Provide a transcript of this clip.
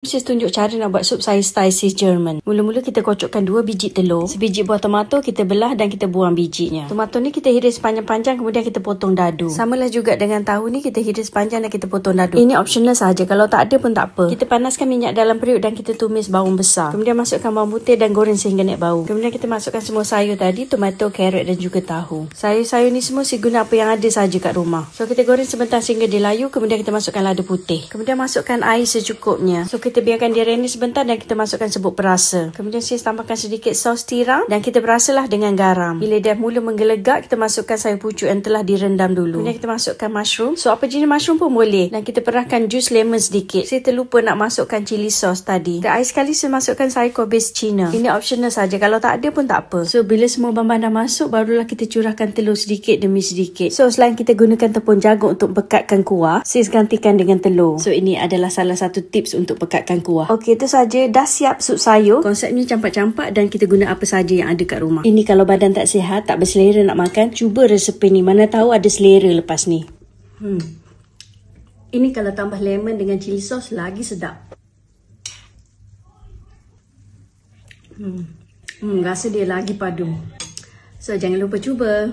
Saya tunjuk cara nak buat sup sayur style Swiss German. Mula-mula kita kocokkan 2 biji telur, sebiji buah tomato kita belah dan kita buang bijinya. Tomato ni kita hiris panjang-panjang, kemudian kita potong dadu. Samalah juga dengan tahu ni, kita hiris panjang dan kita potong dadu. Ini optional saja, kalau tak ada pun tak apa. Kita panaskan minyak dalam periuk dan kita tumis bawang besar. Kemudian masukkan bawang putih dan goreng sehingga naik bau. Kemudian kita masukkan semua sayur tadi, tomato, carrot dan juga tahu. Sayur-sayur ni semua saya guna apa yang ada saja kat rumah. So kita goreng sebentar sehingga dia layu, kemudian kita masukkan lada putih. Kemudian masukkan air secukupnya. So kita biarkan dia renyah sebentar dan kita masukkan serbuk perasa. Kemudian saya tambahkan sedikit sos tiram dan kita perasalah dengan garam. Bila dah mula menggelegak, kita masukkan sayur pucuk yang telah direndam dulu. Kemudian kita masukkan mushroom. So apa jenis mushroom pun boleh. Dan kita perahkan jus lemon sedikit. Saya terlupa nak masukkan chili sauce tadi. Terakhir sekali saya masukkan sayur kobis Cina. Ini optional saja. Kalau tak ada pun tak apa. So bila semua bahan-bahan dah masuk, barulah kita curahkan telur sedikit demi sedikit. So selain kita gunakan tepung jagung untuk pekatkan kuah, saya gantikan dengan telur. So ini adalah salah satu tips untuk pekatkan kuah. Okey, itu saja. Dah siap sup sayur. Konsepnya campak-campak dan kita guna apa saja yang ada kat rumah. Ini kalau badan tak sihat, tak berselera nak makan, cuba resepi ni. Mana tahu ada selera lepas ni. Ini kalau tambah lemon dengan chili sauce lagi sedap. Rasa dia lagi padu. So jangan lupa cuba.